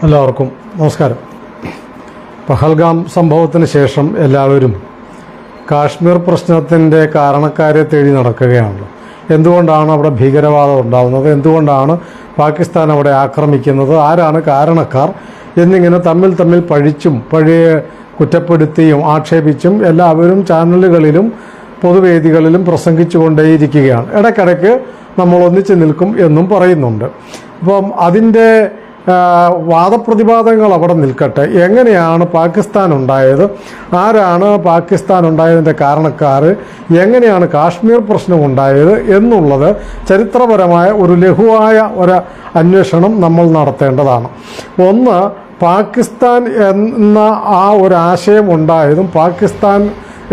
എല്ലാവർക്കും നമസ്കാരം. പഹൽഗാം സംഭവത്തിന് ശേഷം എല്ലാവരും കാശ്മീർ പ്രശ്നത്തിൻ്റെ കാരണക്കാരെ തേടി നടക്കുകയാണല്ലോ. എന്തുകൊണ്ടാണ് അവിടെ ഭീകരവാദം ഉണ്ടാകുന്നത്, എന്തുകൊണ്ടാണ് പാകിസ്ഥാൻ അവിടെ ആക്രമിക്കുന്നത്, ആരാണ് കാരണക്കാർ എന്നിങ്ങനെ തമ്മിൽ പഴിച്ചും കുറ്റപ്പെടുത്തിയും ആക്ഷേപിച്ചും എല്ലാവരും ചാനലുകളിലും പൊതുവേദികളിലും പ്രസംഗിച്ചുകൊണ്ടേയിരിക്കുകയാണ്. ഇടയ്ക്കിടയ്ക്ക് നമ്മൾ ഒന്നിച്ച് നിൽക്കും എന്നും പറയുന്നുണ്ട്. അപ്പം അതിൻ്റെ വാദപ്രതിവാദങ്ങൾ അവിടെ നിൽക്കട്ടെ. എങ്ങനെയാണ് പാകിസ്ഥാൻ ഉണ്ടായത്, ആരാണ് പാകിസ്ഥാൻ ഉണ്ടായതിൻ്റെ കാരണക്കാർ, എങ്ങനെയാണ് കാശ്മീർ പ്രശ്നം ഉണ്ടായത് എന്നുള്ളത് ചരിത്രപരമായ ഒരു ലഘുവായ ഒരു അന്വേഷണം നമ്മൾ നടത്തേണ്ടതാണ്. ഒന്ന്, പാകിസ്ഥാൻ എന്ന ആ ഒരു ആശയം ഉണ്ടായതും പാകിസ്ഥാൻ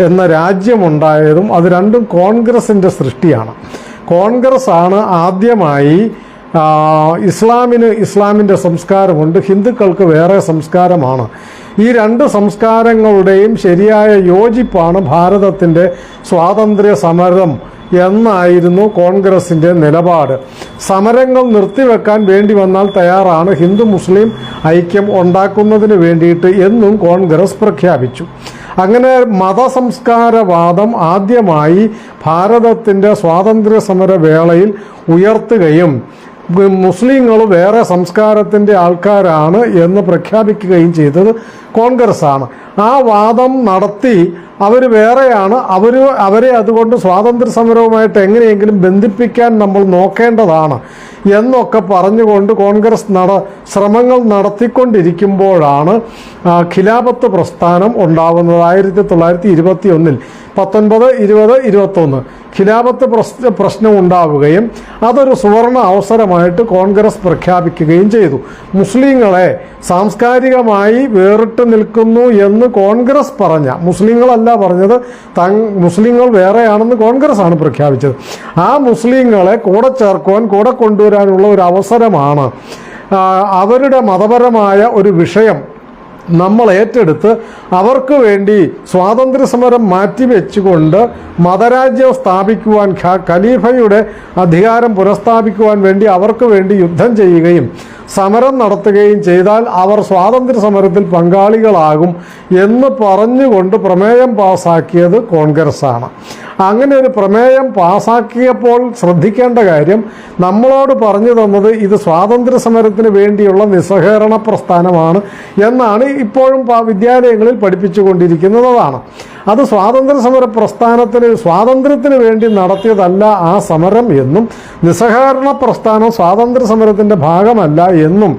എന്ന രാജ്യമുണ്ടായതും അത് രണ്ടും കോൺഗ്രസിൻ്റെ സൃഷ്ടിയാണ്. കോൺഗ്രസ് ആണ് ആദ്യമായി ഇസ്ലാമിൻ്റെ സംസ്കാരമുണ്ട്, ഹിന്ദുക്കൾക്ക് വേറെ സംസ്കാരമാണ്. ഈ രണ്ട് സംസ്കാരങ്ങളുടെയും ശരിയായ യോജിപ്പാണ് ഭാരതത്തിൻ്റെ സ്വാതന്ത്ര്യ സമരം എന്നായിരുന്നു കോൺഗ്രസിൻ്റെ നിലപാട്. സമരങ്ങൾ നിർത്തിവെക്കാൻ വേണ്ടി വന്നാൽ തയ്യാറാണ്, ഹിന്ദു മുസ്ലിം ഐക്യം ഉണ്ടാക്കുന്നതിന് വേണ്ടിയിട്ട് എന്നും കോൺഗ്രസ് പ്രഖ്യാപിച്ചു. അങ്ങനെ മതസംസ്കാരവാദം ആദ്യമായി ഭാരതത്തിൻ്റെ സ്വാതന്ത്ര്യ സമര വേളയിൽ ഉയർത്തുകയും മുസ്ലിങ്ങൾ വേറെ സംസ്കാരത്തിൻ്റെ ആൾക്കാരാണ് എന്ന് പ്രഖ്യാപിക്കുകയും ചെയ്തത് കോൺഗ്രസ്സാണ്. ആ വാദം നടത്തി അവർ വേറെയാണ്, അവരെ അതുകൊണ്ട് സ്വാതന്ത്ര്യ സമരവുമായിട്ട് എങ്ങനെയെങ്കിലും ബന്ധിപ്പിക്കാൻ നമ്മൾ നോക്കേണ്ടതാണ് എന്നൊക്കെ പറഞ്ഞുകൊണ്ട് കോൺഗ്രസ് ശ്രമങ്ങൾ നടത്തിക്കൊണ്ടിരിക്കുമ്പോഴാണ് ഖിലാഫത്ത് പ്രസ്ഥാനം ഉണ്ടാകുന്നത്. 1921 19, 20, 21 ഖിലാഫത്ത് പ്രശ്നം ഉണ്ടാവുകയും അതൊരു സുവർണ അവസരമായിട്ട് കോൺഗ്രസ് പ്രഖ്യാപിക്കുകയും ചെയ്തു. മുസ്ലിങ്ങളെ സാംസ്കാരികമായി വേറിട്ട് നിൽക്കുന്നു എന്ന് കോൺഗ്രസ് മുസ്ലിങ്ങളല്ല പറഞ്ഞത്, മുസ്ലിങ്ങൾ വേറെയാണെന്ന് കോൺഗ്രസ് ആണ് പ്രഖ്യാപിച്ചത്. ആ മുസ്ലിങ്ങളെ കൂടെ ചേർക്കുവാൻ, കൂടെ കൊണ്ടുവരാനുള്ള ഒരു അവസരമാണ്. അവരുടെ മതപരമായ ഒരു വിഷയം നമ്മൾ ഏറ്റെടുത്ത് അവർക്ക് വേണ്ടി സ്വാതന്ത്ര്യ സമരം മാറ്റിവെച്ചുകൊണ്ട് മതരാജ്യം സ്ഥാപിക്കുവാൻ, ഖലീഫയുടെ അധികാരം പുനഃസ്ഥാപിക്കുവാൻ വേണ്ടി അവർക്ക് വേണ്ടി യുദ്ധം ചെയ്യുകയും സമരം നടത്തുകയും ചെയ്താൽ അവർ സ്വാതന്ത്ര്യ സമരത്തിൽ പങ്കാളികളാകും എന്ന് പറഞ്ഞുകൊണ്ട് പ്രമേയം പാസാക്കിയത് കോൺഗ്രസ്സാണ്. അങ്ങനെ ഒരു പ്രമേയം പാസാക്കിയപ്പോൾ ശ്രദ്ധിക്കേണ്ട കാര്യം, നമ്മളോട് പറഞ്ഞു തന്നത് ഇത് സ്വാതന്ത്ര്യ സമരത്തിന് വേണ്ടിയുള്ള നിസ്സഹകരണ പ്രസ്ഥാനമാണ് എന്നാണ് ഇപ്പോഴും വിദ്യാലയങ്ങളിൽ പഠിപ്പിച്ചുകൊണ്ടിരിക്കുന്നതാണ്. അത് സ്വാതന്ത്ര്യ സമര സ്വാതന്ത്ര്യത്തിന് വേണ്ടി നടത്തിയതല്ല ആ സമരം എന്നും നിസ്സഹകരണ പ്രസ്ഥാനം സ്വാതന്ത്ര്യ സമരത്തിൻ്റെ ഭാഗമല്ല എന്നും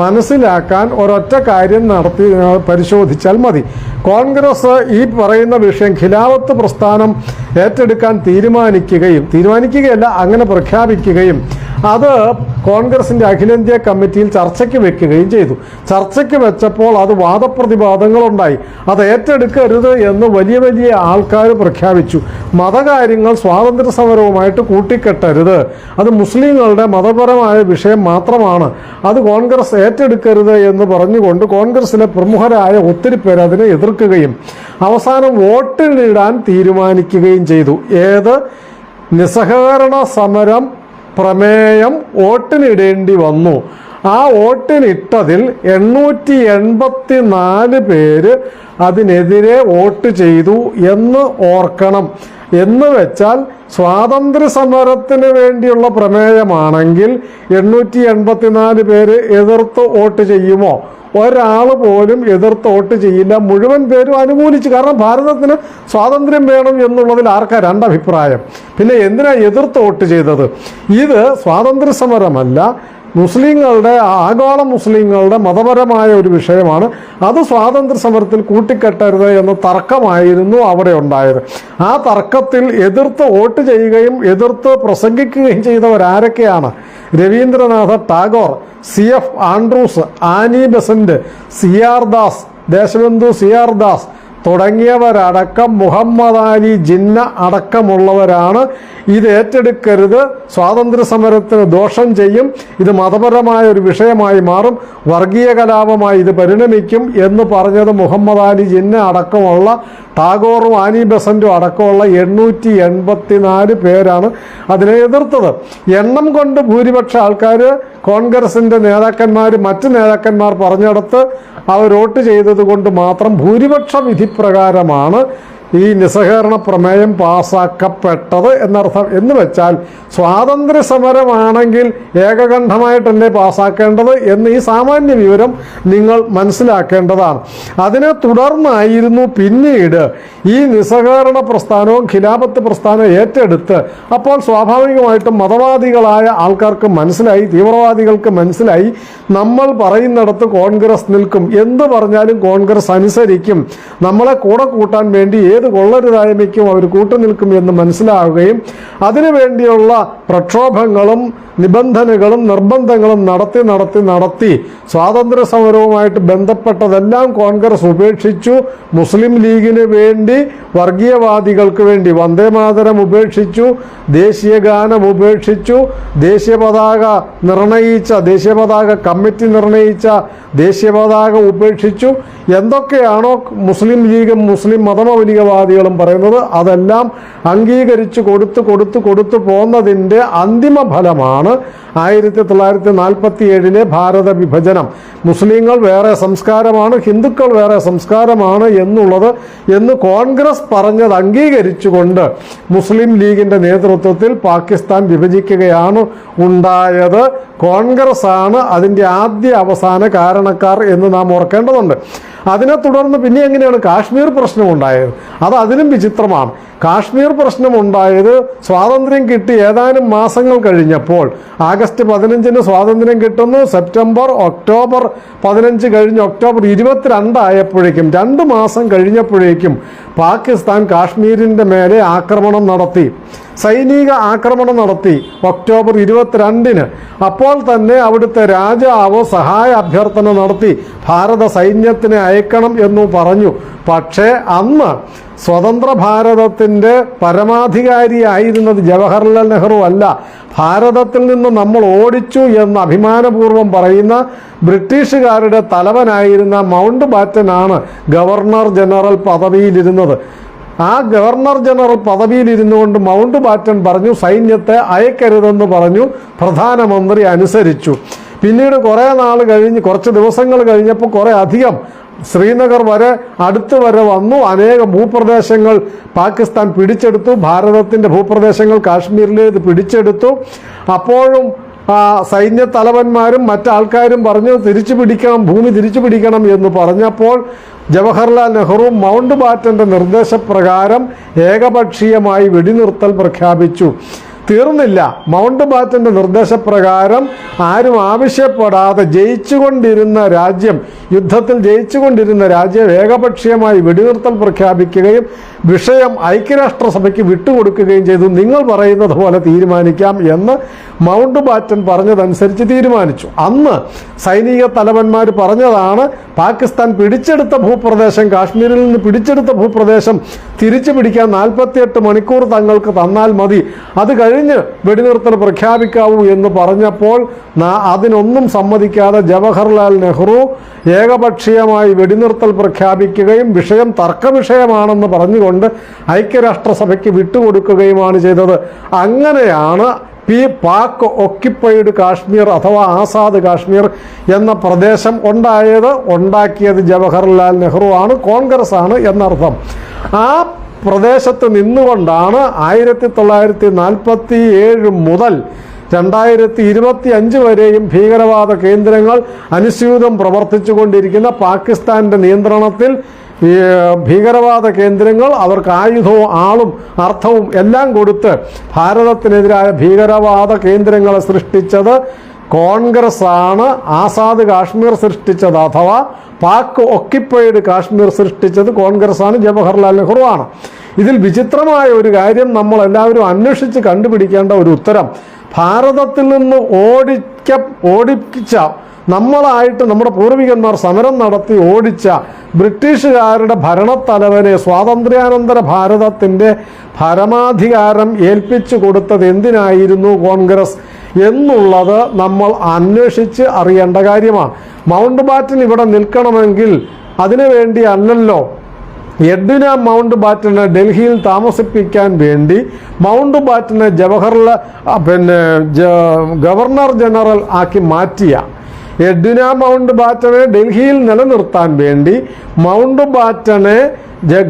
മനസ്സിലാക്കാൻ ഒരൊറ്റ കാര്യം പരിശോധിച്ചാൽ മതി. കോൺഗ്രസ് ഈ പറയുന്ന വിഷയം ഖിലാഫത്ത് പ്രസ്ഥാനം ഏറ്റെടുക്കാൻ തീരുമാനിക്കുകയല്ല, അങ്ങനെ പ്രഖ്യാപിക്കുകയും അത് കോൺഗ്രസിൻ്റെ അഖിലേന്ത്യാ കമ്മിറ്റിയിൽ ചർച്ചയ്ക്ക് വെക്കുകയും ചെയ്തു. ചർച്ചയ്ക്ക് വെച്ചപ്പോൾ അത് വാദപ്രതിവാദങ്ങളുണ്ടായി. അത് ഏറ്റെടുക്കരുത് എന്ന് വലിയ ആൾക്കാർ പ്രഖ്യാപിച്ചു. മതകാര്യങ്ങൾ സ്വാതന്ത്ര്യ സമരവുമായിട്ട് കൂട്ടിക്കെട്ടരുത്, അത് മുസ്ലിങ്ങളുടെ മതപരമായ വിഷയം മാത്രമാണ്, അത് കോൺഗ്രസ് ഏറ്റെടുക്കരുത് എന്ന് പറഞ്ഞുകൊണ്ട് കോൺഗ്രസിലെ പ്രമുഖരായ ഒത്തിരി പേർ അതിനെ എതിർക്കുകയും അവസാനം വോട്ടിനിടാൻ തീരുമാനിക്കുകയും ചെയ്തു. നിസ്സഹകരണ സമരം പ്രമേയം വോട്ടിനിടേണ്ടി വന്നു. ആ വോട്ടിനിട്ടതിൽ 884 പേര് അതിനെതിരെ വോട്ട് ചെയ്തു എന്ന് ഓർക്കണം. എന്ന് വെച്ചാൽ സ്വാതന്ത്ര്യ സമരത്തിന് വേണ്ടിയുള്ള പ്രമേയമാണെങ്കിൽ 884 പേര് എതിർത്ത് വോട്ട് ചെയ്യുമോ? ഒരാൾ പോലും എതിർത്ത് വോട്ട് ചെയ്യില്ല, മുഴുവൻ പേരും അനുകൂലിച്ചു. കാരണം ഭാരതത്തിന് സ്വാതന്ത്ര്യം വേണം എന്നുള്ളതിൽ ആർക്കാ രണ്ടഭിപ്രായം? പിന്നെ എന്തിനാ എതിർത്ത് വോട്ട് ചെയ്തത്? ഇത് സ്വാതന്ത്ര്യ സമരമല്ല, ആഗോള മുസ്ലിങ്ങളുടെ മതപരമായ ഒരു വിഷയമാണ്. അത് സ്വാതന്ത്ര്യ സമരത്തിൽ കൂട്ടിക്കെട്ടരുത് എന്ന തർക്കമായിരുന്നു അവിടെ ഉണ്ടായത്. ആ തർക്കത്തിൽ എതിർത്ത് വോട്ട് ചെയ്യുകയും എതിർത്ത് പ്രസംഗിക്കുകയും ചെയ്തവരാരൊക്കെയാണ്? Rabindranath Tagore, CF Andrews, Annie Besant, CR Das, Deshbandhu CR Das തുടങ്ങിയവരടക്കം, മുഹമ്മദ് അലി ജിന്ന അടക്കമുള്ളവരാണ് ഇത് ഏറ്റെടുക്കരുത്, സ്വാതന്ത്ര്യ സമരത്തിന് ദോഷം ചെയ്യും, ഇത് മതപരമായ ഒരു വിഷയമായി മാറും, വർഗീയ കലാപമായി ഇത് പരിണമിക്കും എന്ന് പറഞ്ഞത് മുഹമ്മദ് അലി ജിന്ന അടക്കമുള്ള, ടാഗോറും ആനി ബെസന്റും അടക്കമുള്ള 884 പേരാണ് അതിനെ എതിർത്തത്. എണ്ണം കൊണ്ട് ഭൂരിപക്ഷ ആൾക്കാർ കോൺഗ്രസിൻ്റെ നേതാക്കന്മാർ മറ്റ് നേതാക്കന്മാർ പറഞ്ഞിടത്ത് അവർ വോട്ട് ചെയ്തത് കൊണ്ട് മാത്രം ഭൂരിപക്ഷ വിധിപ്രകാരമാണ് ഈ നിസ്സഹകരണ പ്രമേയം പാസ്സാക്കപ്പെട്ടത് എന്നർത്ഥം. എന്ന് വെച്ചാൽ സ്വാതന്ത്ര്യ സമരമാണെങ്കിൽ ഏകകണ്ഠമായിട്ട് തന്നെ പാസ്സാക്കേണ്ടത് എന്ന് ഈ സാമാന്യ വിവരം നിങ്ങൾ മനസ്സിലാക്കേണ്ടതാണ്. അതിനെ തുടർന്നായിരുന്നു പിന്നീട് ഈ നിസ്സഹകരണ പ്രസ്ഥാനവും ഖിലാഫത്ത് പ്രസ്ഥാനവും ഏറ്റെടുത്ത്. അപ്പോൾ സ്വാഭാവികമായിട്ടും മതവാദികളായ ആൾക്കാർക്ക് മനസ്സിലായി, തീവ്രവാദികൾക്ക് മനസ്സിലായി, നമ്മൾ പറയുന്നിടത്ത് കോൺഗ്രസ് നിൽക്കും, എന്ത് പറഞ്ഞാലും കോൺഗ്രസ് അനുസരിക്കും, നമ്മളെ കൂടെ കൂട്ടാൻ വേണ്ടി ഏത് കൊള്ളരുതായ്മയ്ക്കും അവർ കൂട്ടുനിൽക്കും എന്ന് മനസ്സിലാവുകയും അതിനുവേണ്ടിയുള്ള പ്രക്ഷോഭങ്ങളും നിബന്ധനകളും നിർബന്ധങ്ങളും നടത്തി സ്വാതന്ത്ര്യ സമരവുമായിട്ട് ബന്ധപ്പെട്ടതെല്ലാം കോൺഗ്രസ് ഉപേക്ഷിച്ചു. മുസ്ലിം ലീഗിന് വേണ്ടി, വർഗീയവാദികൾക്ക് വേണ്ടി വന്ദേമാതരം ഉപേക്ഷിച്ചു, ദേശീയഗാനം ഉപേക്ഷിച്ചു, ദേശീയ പതാക കമ്മിറ്റി നിർണയിച്ച ദേശീയ പതാക ഉപേക്ഷിച്ചു. എന്തൊക്കെയാണോ മുസ്ലിം ലീഗും മുസ്ലിം മതമൗലികവാദികളും പറയുന്നത് അതെല്ലാം അംഗീകരിച്ചു കൊടുത്തു പോന്നതിൻ്റെ അന്തിമ ഫലമാണ് 1947 ഭാരത വിഭജനം. മുസ്ലിങ്ങൾ വേറെ സംസ്കാരമാണ്, ഹിന്ദുക്കൾ വേറെ സംസ്കാരമാണ് എന്ന് കോൺഗ്രസ് പറഞ്ഞത് അംഗീകരിച്ചുകൊണ്ട് മുസ്ലിം ലീഗിൻ്റെ നേതൃത്വത്തിൽ പാകിസ്ഥാൻ വിഭജിക്കുകയാണ് ഉണ്ടായത്. കോൺഗ്രസ് ആണ് അതിൻ്റെ ആദ്യ അവസാന കാരണക്കാർ എന്ന് നാം ഓർക്കേണ്ടതുണ്ട്. അതിനെ തുടർന്ന് പിന്നെ എങ്ങനെയാണ് കാശ്മീർ പ്രശ്നം ഉണ്ടായത്? അത് അതിലും വിചിത്രമാണ്. കാശ്മീർ പ്രശ്നമുണ്ടായത് സ്വാതന്ത്ര്യം കിട്ടി ഏതാനും മാസങ്ങൾ കഴിഞ്ഞപ്പോൾ. ആഗസ്റ്റ് 15 സ്വാതന്ത്ര്യം കിട്ടുന്നു. ഒക്ടോബർ 15 കഴിഞ്ഞ് ഒക്ടോബർ 22 ആയപ്പോഴേക്കും, 2 മാസം കഴിഞ്ഞപ്പോഴേക്കും പാകിസ്ഥാൻ കാശ്മീരിൻ്റെ മേലെ ആക്രമണം നടത്തി, സൈനിക ആക്രമണം നടത്തി ഒക്ടോബർ 22. അപ്പോൾ തന്നെ അവിടുത്തെ രാജാവ് സഹായ അഭ്യർത്ഥന നടത്തി, ഭാരത സൈന്യത്തിനെ അയക്കണം എന്നു പറഞ്ഞു. പക്ഷേ അന്ന് സ്വതന്ത്ര ഭാരതത്തിൻ്റെ പരമാധികാരിയായിരുന്നത് ജവഹർലാൽ നെഹ്റു അല്ല. ഭാരതത്തിൽ നിന്ന് നമ്മൾ ഓടിച്ചു എന്ന് അഭിമാനപൂർവ്വം പറയുന്ന ബ്രിട്ടീഷുകാരുടെ തലവനായിരുന്ന മൗണ്ട് ബാറ്റനാണ് ഗവർണർ ജനറൽ പദവിയിലിരുന്നത്. ആ ഗവർണർ ജനറൽ പദവിയിലിരുന്നു കൊണ്ട് മൗണ്ട് ബാറ്റൻ പറഞ്ഞു സൈന്യത്തെ അയക്കരുതെന്ന് പറഞ്ഞു. പ്രധാനമന്ത്രി അനുസരിച്ചു. പിന്നീട് കുറച്ച് ദിവസങ്ങൾ കഴിഞ്ഞപ്പോൾ കുറേ അധികം ശ്രീനഗർ വരെ അടുത്ത് വരെ വന്നു. അനേകം ഭൂപ്രദേശങ്ങൾ പാകിസ്ഥാൻ പിടിച്ചെടുത്തു. ഭാരതത്തിൻ്റെ ഭൂപ്രദേശങ്ങൾ കാശ്മീരിലേത് പിടിച്ചെടുത്തു. അപ്പോഴും സൈന്യ തലവന്മാരും മറ്റാൾക്കാരും പറഞ്ഞു ഭൂമി തിരിച്ചു പിടിക്കണം എന്ന് പറഞ്ഞപ്പോൾ ജവഹർലാൽ നെഹ്റു മൗണ്ട് ബാറ്റൻ്റെ നിർദ്ദേശപ്രകാരം ഏകപക്ഷീയമായി വെടിനിർത്തൽ പ്രഖ്യാപിച്ചു. തീർന്നില്ല. മൗണ്ട് ബാറ്റൻ്റെ നിർദ്ദേശപ്രകാരം ആരും ആവശ്യപ്പെടാതെ യുദ്ധത്തിൽ ജയിച്ചുകൊണ്ടിരുന്ന രാജ്യം ഏകപക്ഷീയമായി വെടിനിർത്തൽ പ്രഖ്യാപിക്കുകയും വിഷയം ഐക്യരാഷ്ട്രസഭയ്ക്ക് വിട്ടുകൊടുക്കുകയും ചെയ്തു. നിങ്ങൾ പറയുന്നത് പോലെ തീരുമാനിക്കാം എന്ന് മൗണ്ട് ബാറ്റൻ പറഞ്ഞതനുസരിച്ച് തീരുമാനിച്ചു. അന്ന് സൈനിക തലവന്മാർ പറഞ്ഞതാണ് പാകിസ്ഥാൻ പിടിച്ചെടുത്ത ഭൂപ്രദേശം, കാശ്മീരിൽ നിന്ന് പിടിച്ചെടുത്ത ഭൂപ്രദേശം തിരിച്ചു പിടിക്കാൻ 48 മണിക്കൂർ തങ്ങൾക്ക് തന്നാൽ മതി, അത് കഴിഞ്ഞ് വെടിനിർത്തൽ പ്രഖ്യാപിക്കാവൂ എന്ന് പറഞ്ഞപ്പോൾ അതിനൊന്നും സമ്മതിക്കാതെ ജവഹർലാൽ നെഹ്റു ഏകപക്ഷീയമായി വെടിനിർത്തൽ പ്രഖ്യാപിക്കുകയും വിഷയം തർക്കവിഷയമാണെന്ന് പറഞ്ഞുകൊണ്ട് ഐക്യരാഷ്ട്രസഭയ്ക്ക് വിട്ടുകൊടുക്കുകയുമാണ് ചെയ്തത്. അങ്ങനെയാണ് പാക് ഒക്യുപ്പൈഡ് കാശ്മീർ അഥവാ ആസാദ് കാശ്മീർ എന്ന പ്രദേശം ഉണ്ടാക്കിയത് ജവഹർലാൽ നെഹ്റു ആണ്, കോൺഗ്രസ് ആണ് എന്നർത്ഥം. ആ പ്രദേശത്ത് നിന്നുകൊണ്ടാണ് 1947 മുതൽ 2025 വരെയും ഭീകരവാദ കേന്ദ്രങ്ങൾ അനുസ്യൂതം പ്രവർത്തിച്ചുകൊണ്ടിരിക്കുന്ന പാകിസ്ഥാന്റെ നിയന്ത്രണത്തിൽ ഭീകരവാദ കേന്ദ്രങ്ങൾ അവർക്ക് ആയുധവും ആളും അർത്ഥവും എല്ലാം കൊടുത്ത് ഭാരതത്തിനെതിരായ ഭീകരവാദ കേന്ദ്രങ്ങളെ സൃഷ്ടിച്ചത് കോൺഗ്രസ് ആണ്. ആസാദ് കാശ്മീർ സൃഷ്ടിച്ചത് അഥവാ പാക് ഒക്യുപ്പൈഡ് കാശ്മീർ സൃഷ്ടിച്ചത് കോൺഗ്രസ് ആണ്, ജവഹർലാൽ നെഹ്റു ആണ്. ഇതിൽ വിചിത്രമായ ഒരു കാര്യം നമ്മൾ എല്ലാവരും അന്വേഷിച്ച് കണ്ടുപിടിക്കേണ്ട ഒരു ഉത്തരം, ഭാരതത്തിൽ നിന്ന് ഓടിച്ച നമ്മളായിട്ട് നമ്മുടെ പൂർവികന്മാർ സമരം നടത്തി ഓടിച്ച ബ്രിട്ടീഷുകാരുടെ ഭരണത്തലവനെ സ്വാതന്ത്ര്യാനന്തര ഭാരതത്തിൻ്റെ പരമാധികാരം ഏൽപ്പിച്ചു കൊടുത്തത് എന്തിനായിരുന്നു കോൺഗ്രസ് എന്നുള്ളത് നമ്മൾ അന്വേഷിച്ച് അറിയേണ്ട കാര്യമാണ്. മൗണ്ട് ബാറ്റൻ ഇവിടെ നിൽക്കണമെങ്കിൽ അതിനുവേണ്ടി അല്ലല്ലോ എഡ്വിന മൗണ്ട് ബാറ്റനെ ഡൽഹിയിൽ താമസിപ്പിക്കാൻ വേണ്ടി മൗണ്ട് ബാറ്റനെ ഗവർണർ ജനറൽ ആക്കി മാറ്റിയ, എഡ്വിന മൗണ്ട് ബാറ്റനെ ഡൽഹിയിൽ നിലനിർത്താൻ വേണ്ടി മൗണ്ട് ബാറ്റനെ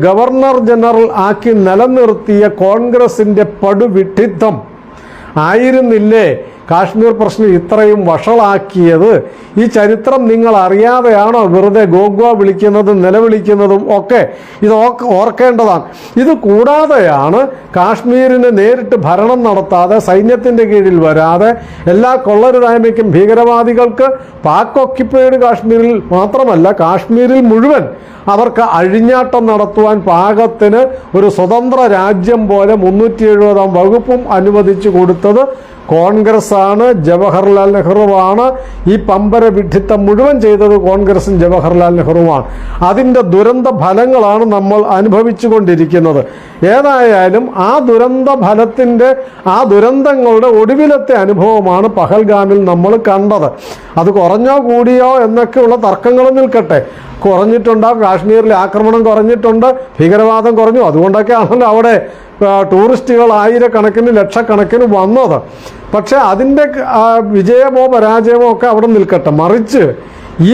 ഗവർണർ ജനറൽ ആക്കി നിലനിർത്തിയ കോൺഗ്രസിന്റെ പടുവിഡ്ഢിത്തം ആയിരുന്നില്ലേ കാശ്മീർ പ്രശ്നം ഇത്രയും വഷളാക്കിയത്? ഈ ചരിത്രം നിങ്ങൾ അറിയാതെയാണോ വെറുതെ ഗോഗ്വ വിളിക്കുന്നതും നിലവിളിക്കുന്നതും ഒക്കെ? ഇത് ഓർക്കേണ്ടതാണ്. ഇത് കൂടാതെയാണ് കാശ്മീരിന് നേരിട്ട് ഭരണം നടത്താതെ, സൈന്യത്തിൻ്റെ കീഴിൽ വരാതെ, എല്ലാ കൊള്ളരുതായ്മയ്ക്കും ഭീകരവാദികൾക്ക് പാക് ഓക്യുപ്പൈഡ് കാശ്മീരിൽ മാത്രമല്ല കാശ്മീരിൽ മുഴുവൻ അവർക്ക് അഴിഞ്ഞാട്ടം നടത്തുവാൻ പാകത്തിന് ഒരു സ്വതന്ത്ര രാജ്യം പോലെ 370 വകുപ്പും അനുവദിച്ചു കൊടുത്തത് കോൺഗ്രസ് ആണ്, ജവഹർലാൽ നെഹ്റുവാണ്. ഈ പമ്പര വിഡ്ഢിത്തം മുഴുവൻ ചെയ്തത് കോൺഗ്രസും ജവഹർലാൽ നെഹ്റുവാണ്. അതിൻ്റെ ദുരന്ത ഫലങ്ങളാണ് നമ്മൾ അനുഭവിച്ചു കൊണ്ടിരിക്കുന്നത്. ഏതായാലും ആ ദുരന്ത ഫലത്തിൻ്റെ, ആ ദുരന്തങ്ങളുടെ ഒടുവിലത്തെ അനുഭവമാണ് പഹൽഗാമിൽ നമ്മൾ കണ്ടത്. അത് കുറഞ്ഞോ കൂടിയോ എന്നൊക്കെയുള്ള തർക്കങ്ങൾ നിൽക്കട്ടെ. കുറഞ്ഞിട്ടുണ്ടാകും, കാശ്മീരിലെ ആക്രമണം കുറഞ്ഞിട്ടുണ്ട്, ഭീകരവാദം കുറഞ്ഞു. അതുകൊണ്ടൊക്കെയാണല്ലോ അവിടെ ടൂറിസ്റ്റുകൾ ആയിരക്കണക്കിന് ലക്ഷക്കണക്കിന് വന്നത്. പക്ഷെ അതിൻ്റെ വിജയമോ പരാജയമോ ഒക്കെ അവിടെ നിൽക്കട്ടെ. മറിച്ച്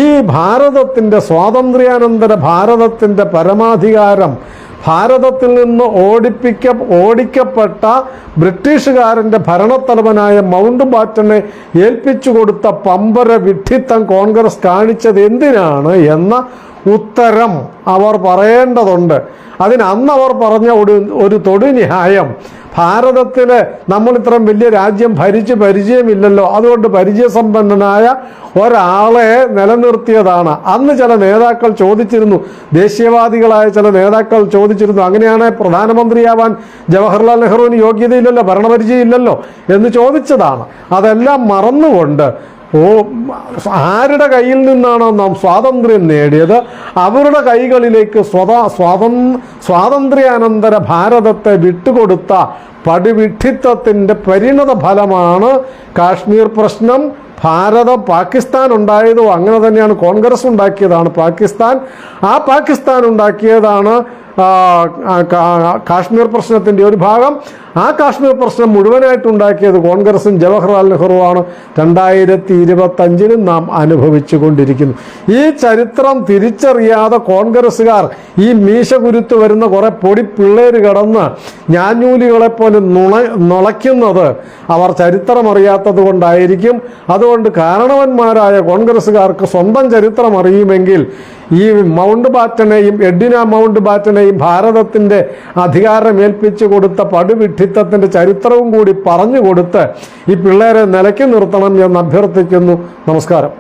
ഈ ഭാരതത്തിൻ്റെ സ്വാതന്ത്ര്യാനന്തര ഭാരതത്തിൻ്റെ പരമാധികാരം ഭാരതത്തിൽ നിന്ന് ഓടിക്കപ്പെട്ട ബ്രിട്ടീഷുകാരൻ്റെ ഭരണത്തലവനായ മൗണ്ട് ബാറ്റനെ ഏൽപ്പിച്ചു കൊടുത്ത പമ്പര വിഡ്ഢിത്തം കോൺഗ്രസ് കാണിച്ചത് എന്തിനാണ് എന്ന ഉത്തരം അവർ പറയേണ്ടതുണ്ട്. അന്ന് അവർ പറഞ്ഞ ഒരു തൊടുന്യായം, ഭാരതത്തിൽ നമ്മൾ ഇത്രയും വലിയ രാജ്യം ഭരിച്ച് പരിചയമില്ലല്ലോ, അതുകൊണ്ട് പരിചയസമ്പന്നനായ ഒരാളെ നിലനിർത്തിയതാണ്. അന്ന് ചില നേതാക്കൾ ചോദിച്ചിരുന്നു, ദേശീയവാദികളായ ചില നേതാക്കൾ ചോദിച്ചിരുന്നു, അങ്ങനെയാണ് പ്രധാനമന്ത്രിയാവാൻ ജവഹർലാൽ നെഹ്റുവിന് യോഗ്യതയില്ലല്ലോ, ഭരണപരിചയം ഇല്ലല്ലോ എന്ന് ചോദിച്ചതാണ്. അതെല്ലാം മറന്നുകൊണ്ട് ആരുടെ കയ്യിൽ നിന്നാണോ നാം സ്വാതന്ത്ര്യം നേടിയത് അവരുടെ കൈകളിലേക്ക് സ്വാതന്ത്ര്യാനന്തര ഭാരതത്തെ വിട്ടുകൊടുത്ത പടുവിഡ്ഢിത്തത്തിൻ്റെ പരിണത ഫലമാണ് കാശ്മീർ പ്രശ്നം. പാകിസ്ഥാൻ ഉണ്ടായതോ അങ്ങനെ തന്നെയാണ്. കോൺഗ്രസ് ഉണ്ടാക്കിയതാണ് പാകിസ്ഥാൻ. ആ പാകിസ്ഥാൻ ഉണ്ടാക്കിയതാണ് കാശ്മീർ പ്രശ്നത്തിൻ്റെ ഒരു ഭാഗം. ആ കാശ്മീർ പ്രശ്നം മുഴുവനായിട്ടുണ്ടാക്കിയത് കോൺഗ്രസും ജവഹർലാൽ നെഹ്റുവാണ്. 2025 നാം അനുഭവിച്ചു കൊണ്ടിരിക്കുന്നു. ഈ ചരിത്രം തിരിച്ചറിയാതെ കോൺഗ്രസ്സുകാർ ഈ മീശ കുരുത്ത് വരുന്ന കുറെ പൊടി പിള്ളേര് കടന്ന് ഞാഞ്ഞൂലികളെപ്പോലെ നുളയ്ക്കുന്നത് അവർ ചരിത്രമറിയാത്തത് കൊണ്ടായിരിക്കും. അതുകൊണ്ട് കാരണവന്മാരായ കോൺഗ്രസ്സുകാർക്ക് സ്വന്തം ചരിത്രം അറിയുമെങ്കിൽ ഈ മൗണ്ട് ബാറ്റനെയും എഡ്വിന മൗണ്ട് ബാറ്റനെയും ഭാരതത്തിൻ്റെ അധികാരം ഏൽപ്പിച്ചു കൊടുത്ത പടുവിഡ്ഢിത്തത്തിൻ്റെ ചരിത്രവും കൂടി പറഞ്ഞു കൊടുത്ത് ഈ പിള്ളേരെ നിലയ്ക്ക് നിർത്തണം എന്ന് അഭ്യർത്ഥിക്കുന്നു. നമസ്കാരം.